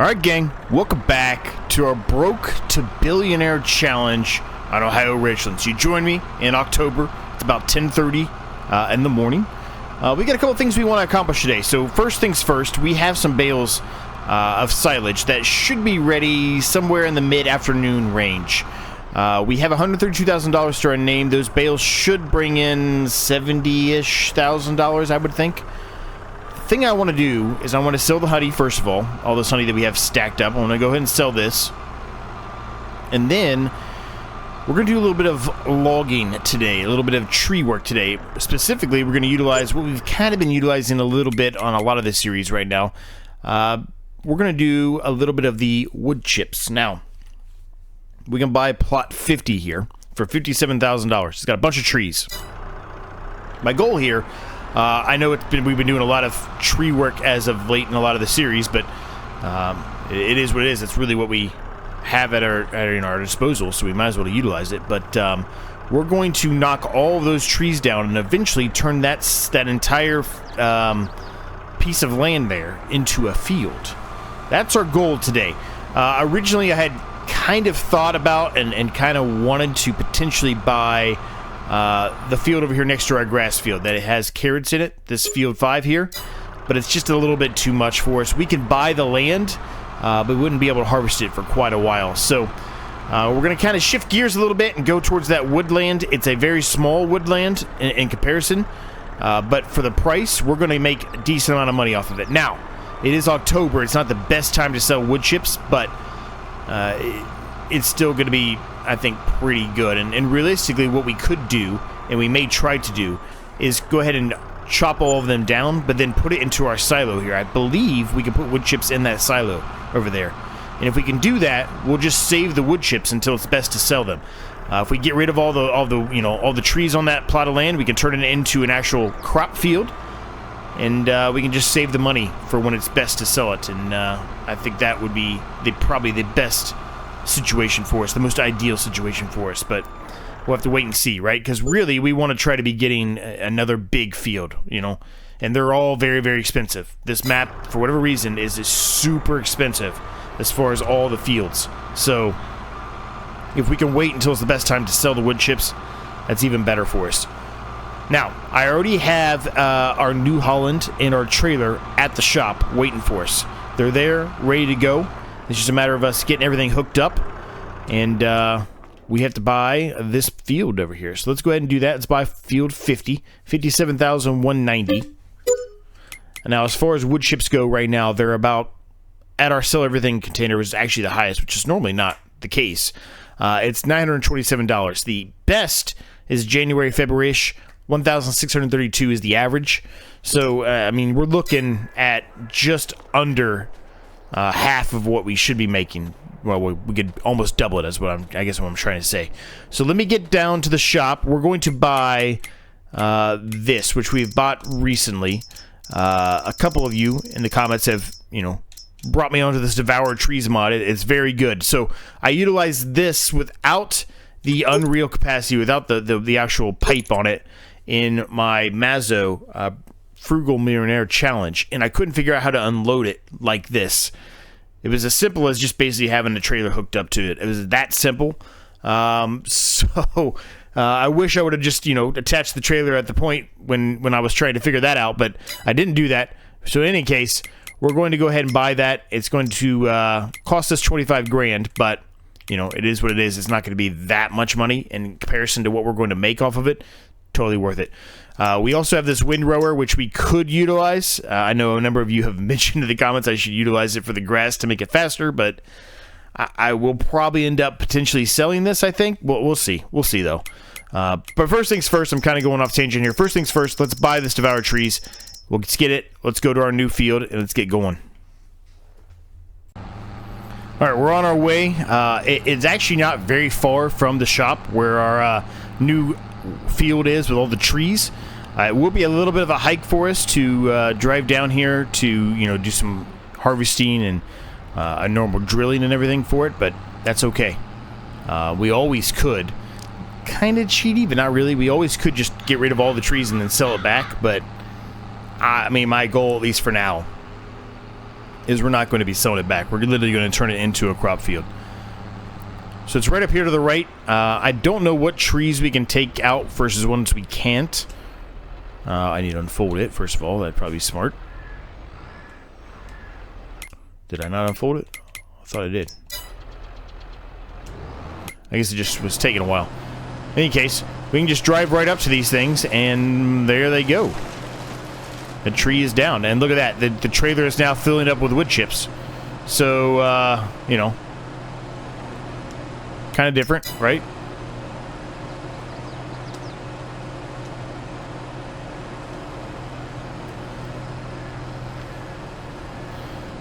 Alright gang, welcome back to our Broke to Billionaire challenge on Ohio Richlands. You join me in October. It's about 10:30 in the morning. We got a couple things we want to accomplish today. So first things first, we have some bales of silage that should be ready somewhere in the mid-afternoon range. We have $132,000 to our name. Those bales should bring in $70-ish thousand, I would think. The thing I want to do is I want to sell the honey first of all this honey that we have stacked up. I want to go ahead and sell this, and then we're going to do a little bit of logging today, a little bit of tree work today. Specifically, we're going to utilize what we've kind of been utilizing a little bit on a lot of this series right now. We're going to do a little bit of the wood chips. Now, we can buy plot 50 here for $57,000. It's got a bunch of trees. My goal here, I know we've been doing a lot of tree work as of late in a lot of the series, but it is what it is. It's really what we have at our disposal, so we might as well utilize it. But we're going to knock all of those trees down and eventually turn that entire piece of land there into a field. That's our goal today. Originally, I had kind of thought about and kind of wanted to potentially buy the field over here next to our grass field that it has carrots in it, this field 5 here, but it's just a little bit too much for us. We can buy the land, but we wouldn't be able to harvest it for quite a while. So we're going to kind of shift gears a little bit and go towards that woodland. It's a very small woodland in comparison, but for the price, we're going to make a decent amount of money off of it. Now, it is October. It's not the best time to sell wood chips, but it's still going to be, I think, pretty good. And realistically, what we could do, and we may try to do, is go ahead and chop all of them down, but then put it into our silo here. I believe we can put wood chips in that silo over there. And if we can do that, we'll just save the wood chips until it's best to sell them. If we get rid of all the trees on that plot of land, we can turn it into an actual crop field, and we can just save the money for when it's best to sell it. And I think that would be probably the best situation for us, the most ideal situation for us. But we'll have to wait and see, right? Because really, we want to try to be getting another big field, and they're all very, very expensive. This map, for whatever reason, is super expensive as far as all the fields. So if we can wait until it's the best time to sell the wood chips, that's even better for us. Now, I already have our New Holland and our trailer at the shop waiting for us. They're there, ready to go. It's just a matter of us getting everything hooked up, and we have to buy this field over here. So let's go ahead and do that. Let's buy field 50, 57,190. And now, as far as wood chips go right now, they're about, at our sell everything container, was actually the highest, which is normally not the case. It's $927. The best is January, February-ish. 1,632 is the average. So, I mean, we're looking at just under half of what we should be making. Well, we could almost double it, is what I'm trying to say. So let me get down to the shop. We're going to buy this, which we've bought recently. A couple of you in the comments have, brought me onto this Devour Trees mod. It's very good. So I utilize this without the Unreal capacity, without the actual pipe on it, in my Mazzo Frugal Millionaire challenge, and I couldn't figure out how to unload it like this. It was as simple as just basically having the trailer hooked up to it. It was that simple. So I wish I would have just, attached the trailer at the point when I was trying to figure that out, but I didn't do that. So in any case, we're going to go ahead and buy that. It's going to cost us 25 grand, but it is what it is. It's not going to be that much money in comparison to what we're going to make off of it. Totally worth it. We also have this windrower, which we could utilize. I know a number of you have mentioned in the comments I should utilize it for the grass to make it faster, but I will probably end up potentially selling this, I think. We'll see. We'll see, though. But first things first, I'm kind of going off tangent here. First things first, let's buy this Devour Trees. Let's get it. Let's go to our new field, and let's get going. All right, we're on our way. It's actually not very far from the shop where our new field is with all the trees. It will be a little bit of a hike for us to drive down here to do some harvesting and a normal drilling and everything for it, but that's okay. We always could, kind of cheaty, but not really. We always could just get rid of all the trees and then sell it back, but I mean, my goal, at least for now, is we're not going to be selling it back. We're literally going to turn it into a crop field. So it's right up here to the right. I don't know what trees we can take out versus ones we can't. I need to unfold it, first of all. That'd probably be smart. Did I not unfold it? I thought I did. I guess it just was taking a while. In any case, we can just drive right up to these things, and there they go. The tree is down, and look at that. The trailer is now filling up with wood chips. So, you know, kind of different, right?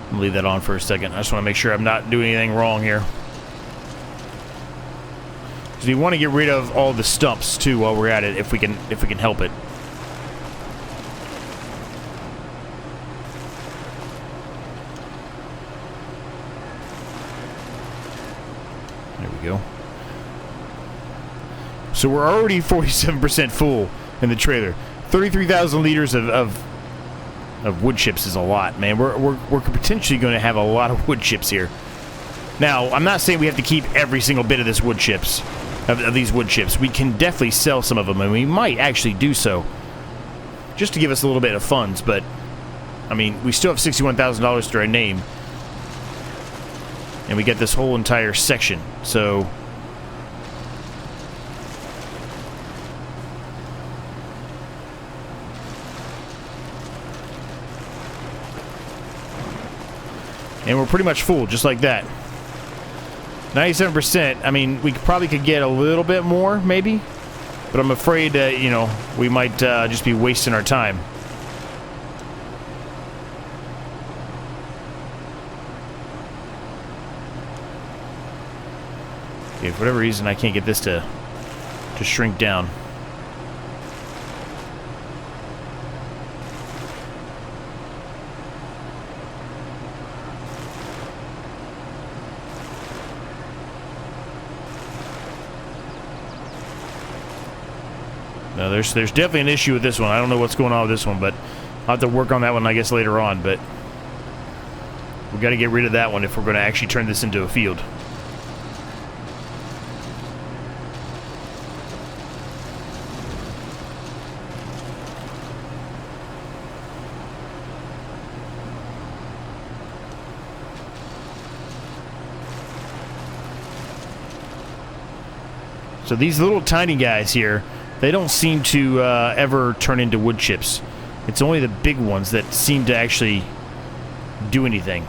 I'm gonna leave that on for a second. I just want to make sure I'm not doing anything wrong here. Because we want to get rid of all the stumps too while we're at it, if we can help it. There we go. So we're already 47% full in the trailer. 33,000 liters of wood chips is a lot, man. We're potentially going to have a lot of wood chips here. Now, I'm not saying we have to keep every single bit of this wood chips, of these wood chips. We can definitely sell some of them, and we might actually do so, just to give us a little bit of funds. But I mean, we still have $61,000 to our name, and we get this whole entire section. So and we're pretty much full, just like that. 97%. I mean, we probably could get a little bit more, maybe. But I'm afraid that, you know, we might just be wasting our time. Okay, for whatever reason, I can't get this to shrink down. No, there's definitely an issue with this one. I don't know what's going on with this one, but I'll have to work on that one, I guess, later on. But we got to get rid of that one if we're going to actually turn this into a field. So these little tiny guys here, they don't seem to ever turn into wood chips. It's only the big ones that seem to actually do anything.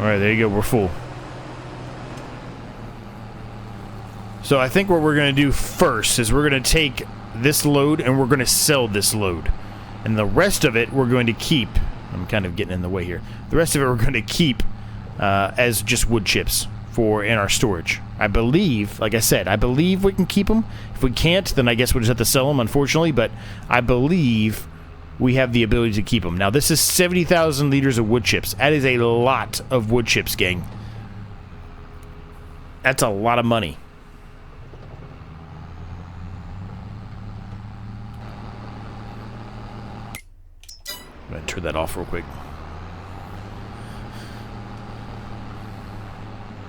Alright, there you go, we're full. So I think what we're going to do first is we're going to take this load and we're going to sell this load. And the rest of it we're going to keep. I'm kind of getting in the way here. The rest of it we're going to keep as just wood chips in our storage. I believe, like I said, I believe we can keep them. If we can't, then I guess we'll just have to sell them, unfortunately. But I believe we have the ability to keep them. Now, this is 70,000 liters of wood chips. That is a lot of wood chips, gang. That's a lot of money. I'm going to turn that off real quick.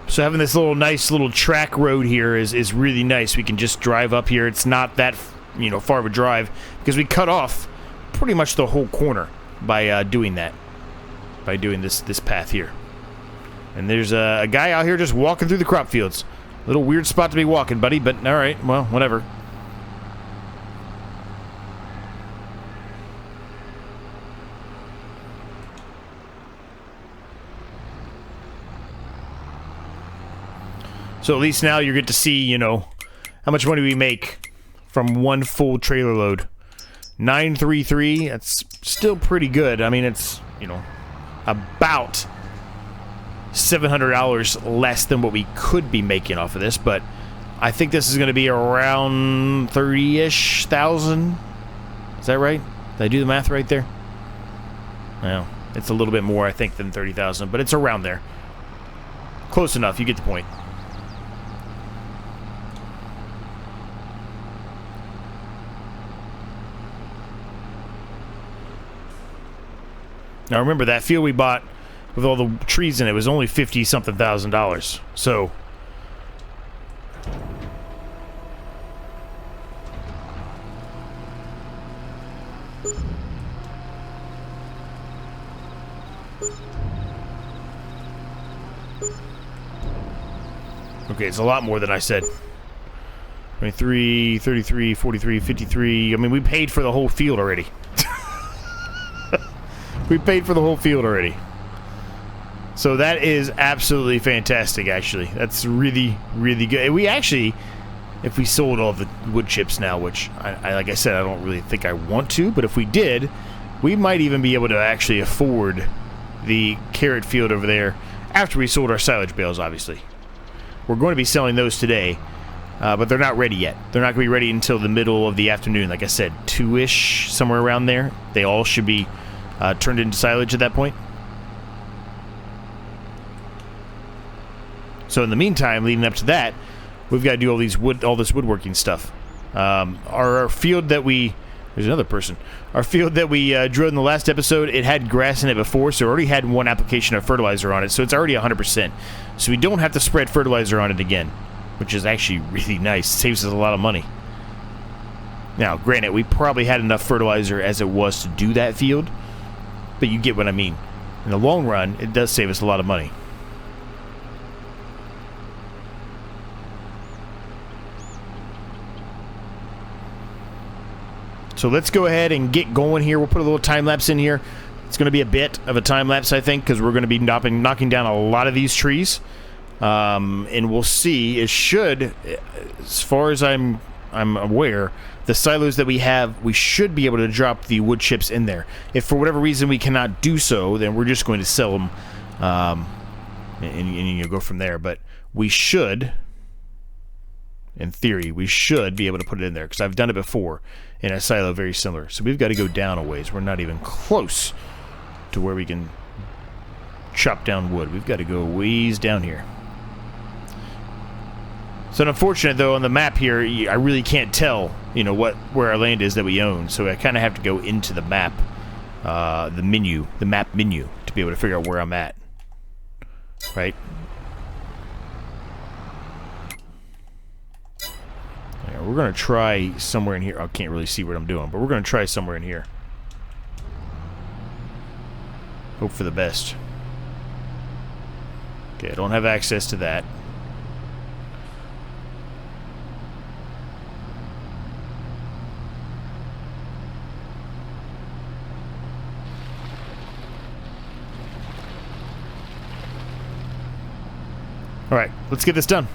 So having this nice little track road here is really nice. We can just drive up here. It's not that, you know, far of a drive because we cut off pretty much the whole corner by doing that. By doing this path here. And there's a guy out here just walking through the crop fields. Little weird spot to be walking, buddy, but all right, well, whatever. So at least now you get to see, you know, how much money we make from one full trailer load. 933, that's still pretty good. I mean, it's, you know, about $700 less than what we could be making off of this, but I think this is going to be around 30-ish thousand. Is that right? Did I do the math right there? Well, it's a little bit more, I think, than 30,000, but it's around there. Close enough, you get the point. Now remember, that field we bought with all the trees in it was only $50-something thousand. So okay, it's a lot more than I said. 23, 33, 43, 53. I mean, we paid for the whole field already. We paid for the whole field already. So that is absolutely fantastic, actually. That's really, really good. And we actually, if we sold all the wood chips now, which, like I said, I don't really think I want to, but if we did, we might even be able to actually afford the carrot field over there after we sold our silage bales, obviously. We're going to be selling those today, but they're not ready yet. They're not going to be ready until the middle of the afternoon. Like I said, 2-ish, somewhere around there. They all should be turned into silage at that point. So in the meantime, leading up to that, we've got to do all this woodworking stuff. Our field that we... There's another person. Our field that we drilled in the last episode, it had grass in it before, so it already had one application of fertilizer on it, so it's already 100%. So we don't have to spread fertilizer on it again, which is actually really nice. It saves us a lot of money. Now, granted, we probably had enough fertilizer as it was to do that field, but you get what I mean. In the long run, it does save us a lot of money. So let's go ahead and get going here. We'll put a little time-lapse in here. It's going to be a bit of a time-lapse, I think, because we're going to be knocking down a lot of these trees. And we'll see. It should, as far as I'm aware, the silos that we have, we should be able to drop the wood chips in there. If for whatever reason we cannot do so, then we're just going to sell them, and you go from there. But we should, in theory, we should be able to put it in there, because I've done it before in a silo very similar. So we've got to go down a ways. We're not even close to where we can chop down wood. We've got to go ways down here. So unfortunate, though, on the map here, I really can't tell, you know, where our land is that we own. So I kind of have to go into the map, the map menu, to be able to figure out where I'm at. Right? We're going to try somewhere in here. I can't really see what I'm doing, but we're going to try somewhere in here. Hope for the best. Okay, I don't have access to that. Alright, let's get this done.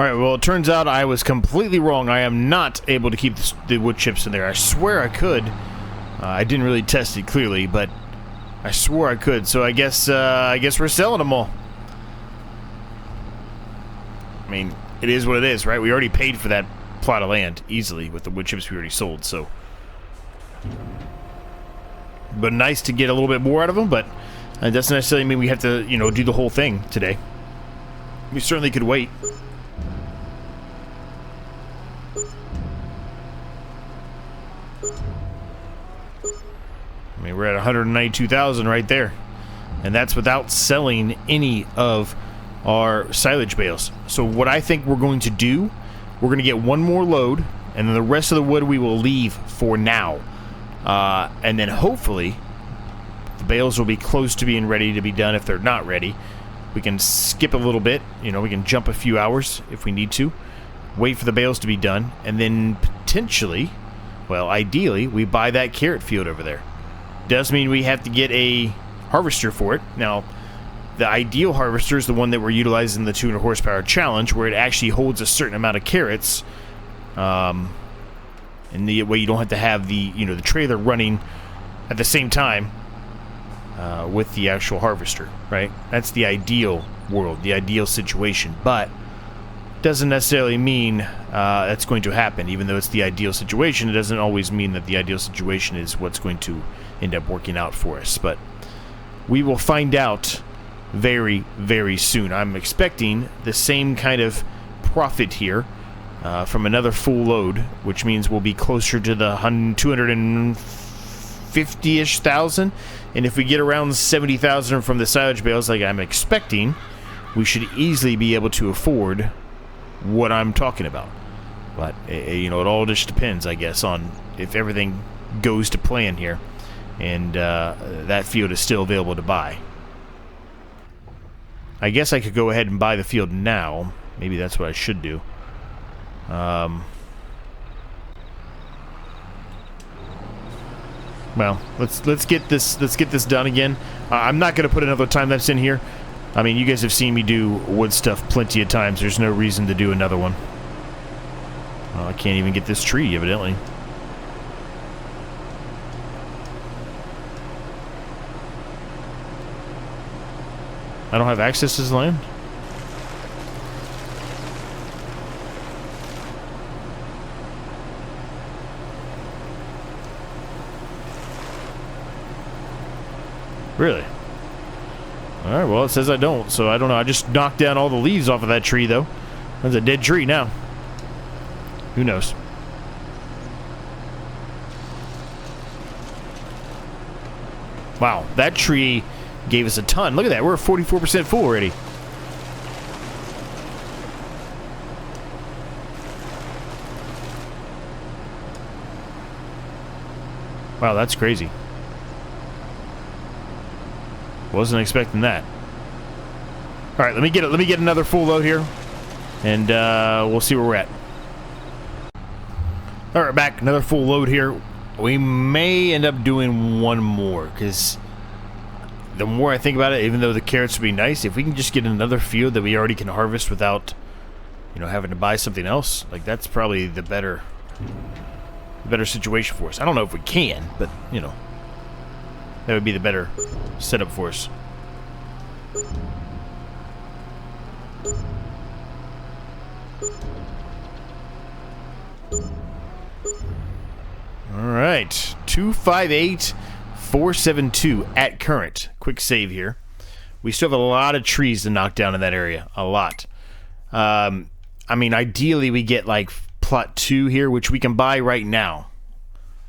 Alright, well, it turns out I was completely wrong. I am not able to keep the wood chips in there. I swear I could. I didn't really test it clearly, but I swore I could. So I guess we're selling them all. I mean, it is what it is, right? We already paid for that plot of land easily with the wood chips we already sold, so. But nice to get a little bit more out of them, but it doesn't necessarily mean we have to, you know, do the whole thing today. We certainly could wait. I mean, we're at 192,000 right there. And that's without selling any of our silage bales. So what I think we're going to do, we're going to get one more load, and then the rest of the wood we will leave for now. And then hopefully the bales will be close to being ready to be done. If they're not ready, we can skip a little bit. You know, we can jump a few hours if we need to. Wait for the bales to be done, and then potentially, well, ideally, we buy that carrot field over there. Does mean we have to get a harvester for it. Now, the ideal harvester is the one that we're utilizing in the 200 horsepower challenge, where it actually holds a certain amount of carrots. And the way you don't have to have the, you know, the trailer running at the same time with the actual harvester, right? That's the ideal world, the ideal situation. But doesn't necessarily mean that's going to happen. Even though it's the ideal situation, it doesn't always mean that the ideal situation is what's going to end up working out for us. But we will find out very, very soon. I'm expecting the same kind of profit here from another full load, which means we'll be closer to the 250-ish thousand. And if we get around 70,000 from the silage bales like I'm expecting, we should easily be able to afford what I'm talking about. But, you know, it all just depends, I guess, on if everything goes to plan here. And that field is still available to buy. I guess I could go ahead and buy the field now. Maybe that's what I should do. Well, let's get this done again. I'm not going to put another time lapse in here. I mean, you guys have seen me do wood stuff plenty of times. There's no reason to do another one. Oh, I can't even get this tree, evidently. I don't have access to this land? Really? Alright, well, it says I don't, so I don't know. I just knocked down all the leaves off of that tree, though. That's a dead tree now. Who knows? Wow, that tree gave us a ton. Look at that, we're 44% full already. Wow, that's crazy. Wasn't expecting that. All right, let me get another full load here, and we'll see where we're at. All right, back, another full load here. We may end up doing one more, because the more I think about it, even though the carrots would be nice, if we can just get another field that we already can harvest without, you know, having to buy something else, like that's probably the better situation for us. I don't know if we can, but you know, that would be the better setup for us. All right, 258,472 at current. Quick save here. We still have a lot of trees to knock down in that area. A lot. I mean, ideally we get like plot 2 here, which we can buy right now.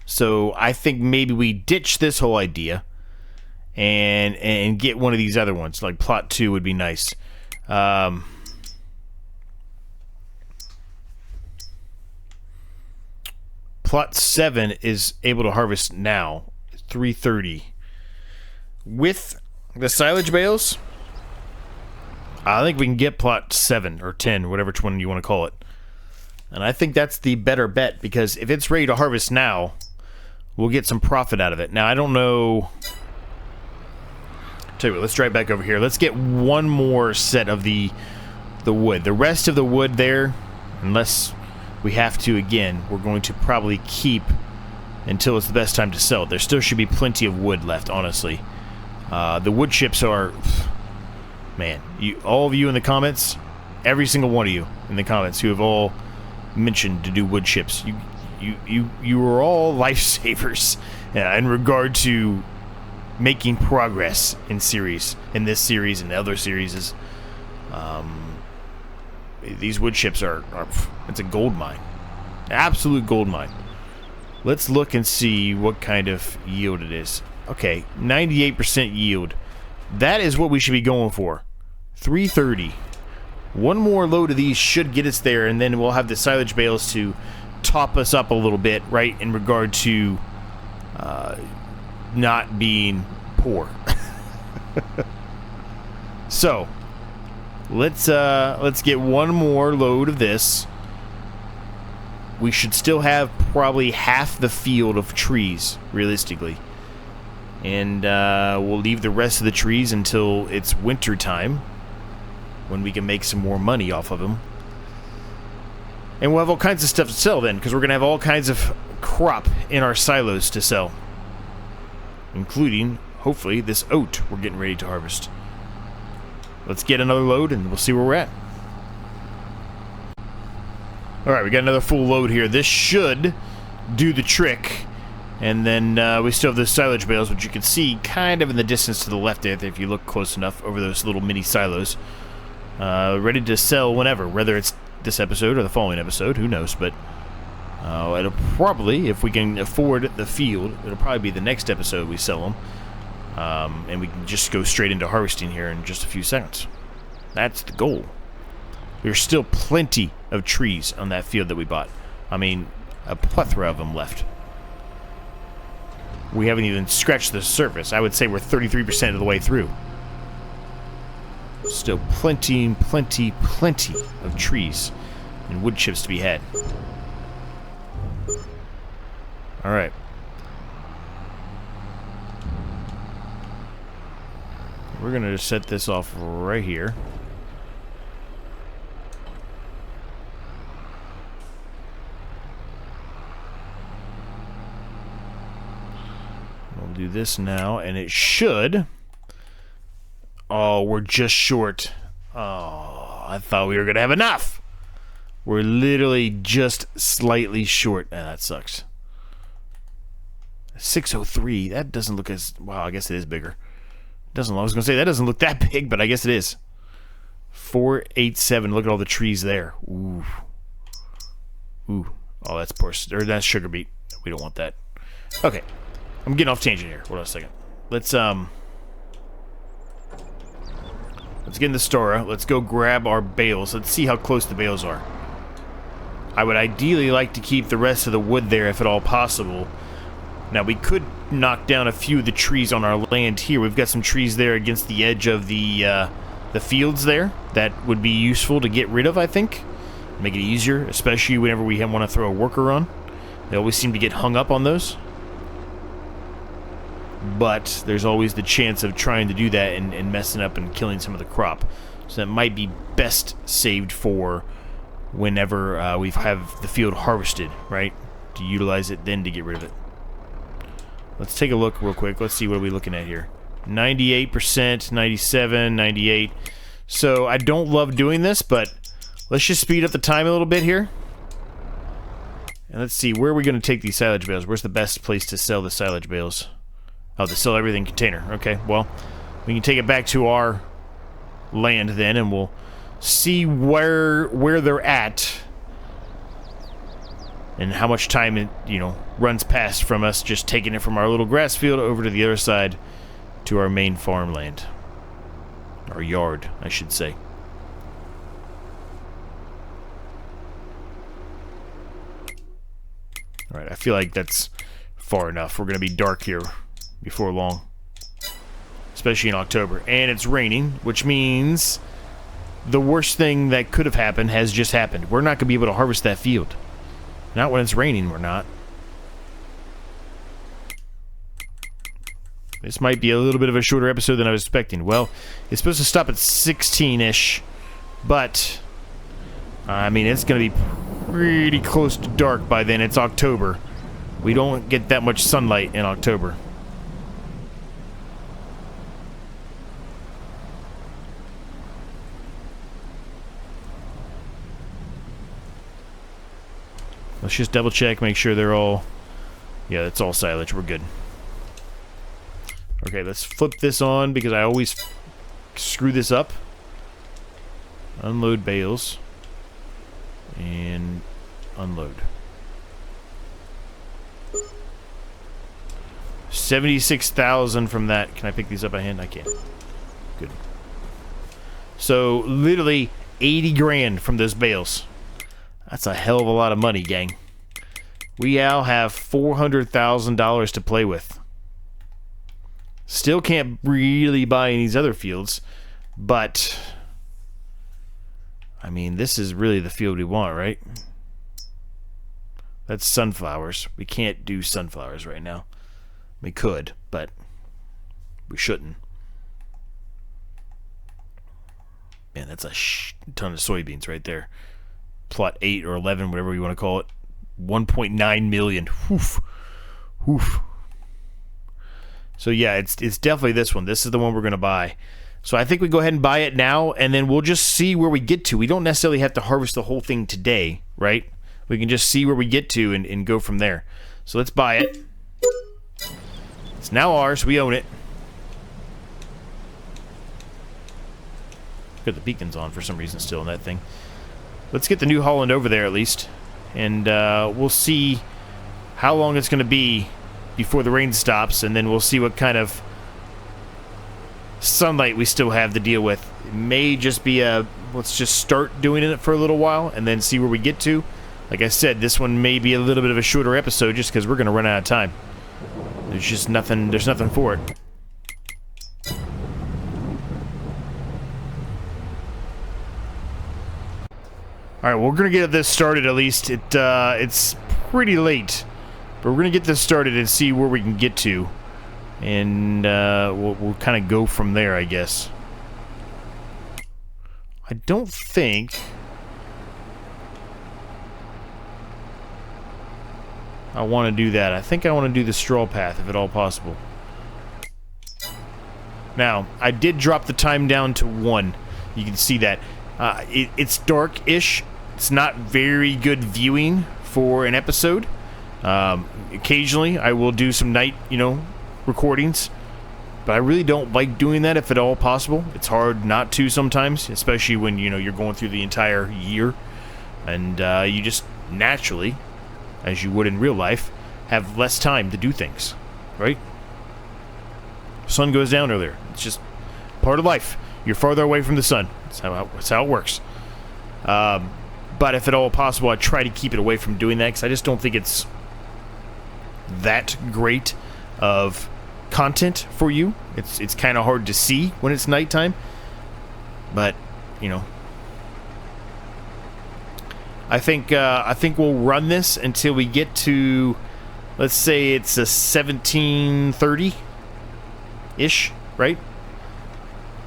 So I think maybe we ditch this whole idea and get one of these other ones. Like plot 2 would be nice. Plot 7 is able to harvest now. 330. With the silage bales, I think we can get plot 7 or 10, whatever one you want to call it. And I think that's the better bet, because if it's ready to harvest now, we'll get some profit out of it. Now, I don't know. Tell you what, let's drive back over here. Let's get one more set of the the wood. The rest of the wood there, unless we have to again, we're going to probably keep until it's the best time to sell it. There still should be plenty of wood left, honestly. The wood chips are... Man, all of you in the comments, every single one of you in the comments who have all mentioned to do wood chips, you are all lifesavers in regard to making progress in this series and other series. These wood chips are it's a gold mine, absolute gold mine. Let's look and see what kind of yield it is. Okay, 98% yield. That is what we should be going for. 330. One more load of these should get us there, and then we'll have the silage bales to top us up a little bit, right, in regard to not being poor. So, let's get one more load of this. We should still have probably half the field of trees, realistically. And we'll leave the rest of the trees until it's winter time, when we can make some more money off of them. And we'll have all kinds of stuff to sell then, because we're going to have all kinds of crop in our silos to sell. Including, hopefully, this oat we're getting ready to harvest. Let's get another load and we'll see where we're at. Alright, we got another full load here. This should do the trick. And then we still have those silage bales, which you can see kind of in the distance to the left there, if you look close enough, over those little mini silos. Ready to sell whenever, whether it's this episode or the following episode, who knows, but it'll probably, if we can afford the field, it'll probably be the next episode we sell them. And we can just go straight into harvesting here in just a few seconds. That's the goal. There's still plenty of trees on that field that we bought. I mean, a plethora of them left. We haven't even scratched the surface. I would say we're 33% of the way through. Still plenty of trees and wood chips to be had. Alright. We're going to just set this off right here. We'll do this now, and it should... Oh, we're just short. Oh, I thought we were going to have enough. We're literally just slightly short. That sucks. 603. That doesn't look as... Wow, I guess it is bigger. Doesn't. I was going to say, that doesn't look that big, but I guess it is. 487. Look at all the trees there. Ooh. Ooh. Oh, that's poor... Or that's sugar beet. We don't want that. Okay. I'm getting off tangent here. Hold on a second. Let's get in the store. Let's go grab our bales. Let's see how close the bales are. I would ideally like to keep the rest of the wood there if at all possible. Now, we could knock down a few of the trees on our land here. We've got some trees there against the edge of the fields there. That would be useful to get rid of, I think. Make it easier, especially whenever we want to throw a worker on. They always seem to get hung up on those. But there's always the chance of trying to do that and messing up and killing some of the crop. So that might be best saved for whenever we have the field harvested, right? To utilize it, then to get rid of it. Let's take a look real quick. Let's see what are we looking at here. 98%, 97, 98. So I don't love doing this, but let's just speed up the time a little bit here. And let's see, where are we going to take these silage bales? Where's the best place to sell the silage bales? Oh, to sell everything container. Okay, well, we can take it back to our land then, and we'll see where they're at and how much time it, runs past from us just taking it from our little grass field over to the other side to our main farmland. Our yard, I should say. Alright, I feel like that's far enough. We're going to be dark here before long. Especially in October. And it's raining, which means the worst thing that could have happened has just happened. We're not going to be able to harvest that field. Not when it's raining, we're not. This might be a little bit of a shorter episode than I was expecting. Well, it's supposed to stop at 16-ish But, I mean, it's going to be pretty close to dark by then. It's October. We don't get that much sunlight in October. Let's just double check, make sure they're all... Yeah, it's all silage. We're good. Okay, let's flip this on because I always screw this up. Unload bales. And unload. 76,000 from that. Can I pick these up by hand? I can. Good. So, literally 80 grand from those bales. That's a hell of a lot of money, gang. We now have $400,000 to play with. Still can't really buy any of these other fields, but I mean, this is really the field we want, right? That's sunflowers. We can't do sunflowers right now. We could, but we shouldn't. Man, that's a ton of soybeans right there. Plot 8 or 11, whatever you want to call it. 1.9 million. Woof. Woof. So yeah, it's definitely this one. This is the one we're going to buy. So I think we go ahead and buy it now, and then we'll just see where we get to. We don't necessarily have to harvest the whole thing today, right? We can just see where we get to and go from there. So let's buy it. It's now ours. We own it. Got the beacons on for some reason still in that thing. Let's get the New Holland over there at least, and we'll see how long it's going to be before the rain stops, and then we'll see what kind of sunlight we still have to deal with. It may just be a, let's just start doing it for a little while, and then see where we get to. Like I said, this one may be a little bit of a shorter episode just because we're going to run out of time. There's just nothing, there's nothing for it. Alright, well, we're going to get this started at least. It's pretty late, but we're going to get this started and see where we can get to. And we'll kind of go from there, I guess. I don't think I want to do that. I think I want to do the straw path, if at all possible. Now, I did drop the time down to 1. You can see that. It's dark-ish. It's not very good viewing for an episode. Occasionally, I will do some night, recordings. But I really don't like doing that if at all possible. It's hard not to sometimes, especially when, you're going through the entire year. And you just naturally, as you would in real life, have less time to do things, right? Sun goes down earlier. It's just part of life. You're farther away from the sun. That's how it works. But if at all possible, I try to keep it away from doing that because I just don't think it's that great of content for you. It's kind of hard to see when it's nighttime. But, I think we'll run this until we get to, let's say it's a 17:30-ish, right?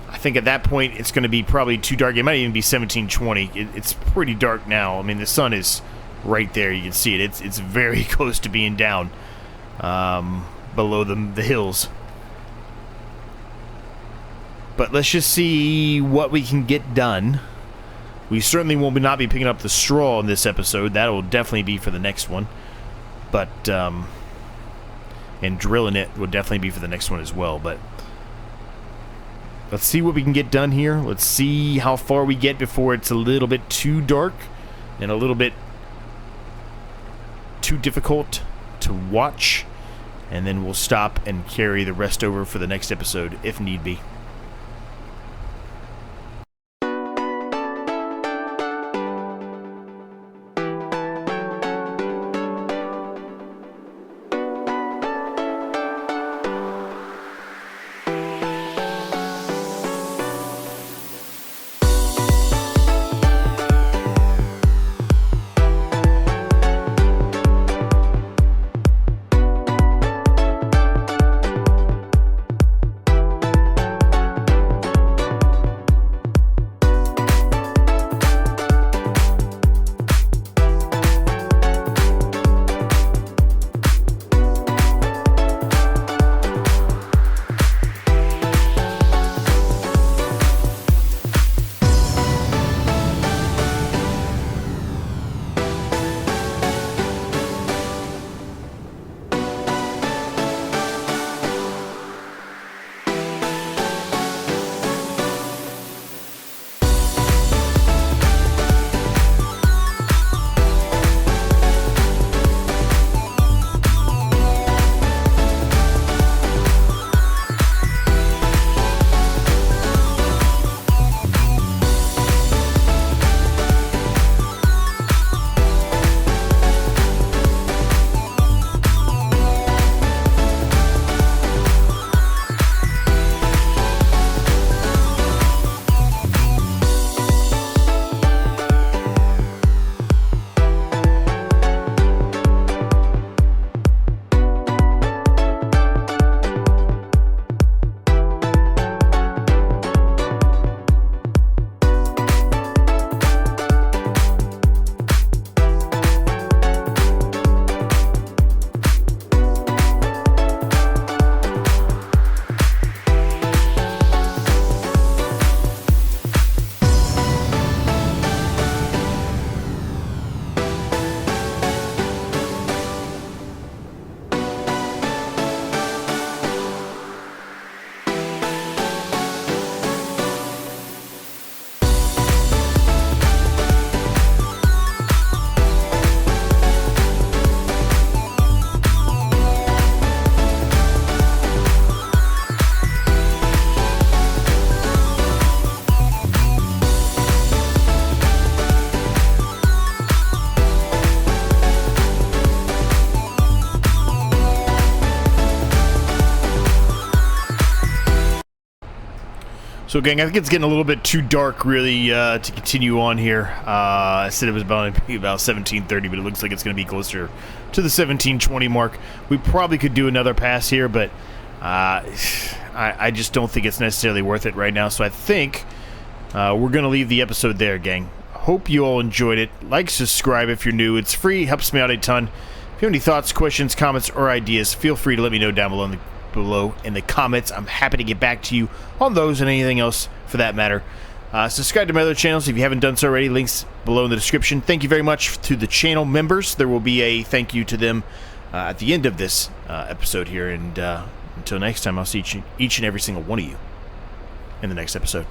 I think at that point it's going to be probably too dark. It might even be 17:20. It's pretty dark now. I mean, the sun is right there. You can see it. It's very close to being down below the hills. But let's just see what we can get done. We certainly will not be picking up the straw in this episode. That will definitely be for the next one. But and drilling it will definitely be for the next one as well. But let's see what we can get done here. Let's see how far we get before it's a little bit too dark and a little bit too difficult to watch. And then we'll stop and carry the rest over for the next episode if need be. So, gang, I think it's getting a little bit too dark, really, to continue on here. I said it was about 17:30, but it looks like it's going to be closer to the 17:20 mark. We probably could do another pass here, but I just don't think it's necessarily worth it right now. So I think we're going to leave the episode there, gang. Hope you all enjoyed it. Like, subscribe if you're new. It's free. Helps me out a ton. If you have any thoughts, questions, comments, or ideas, feel free to let me know down below in the comments. I'm happy to get back to you on those and anything else for that matter. Subscribe to my other channels if you haven't done so already. Links below in the description. Thank you very much to the channel members. There will be a thank you to them at the end of this episode here. And until next time, I'll see each and every single one of you in the next episode.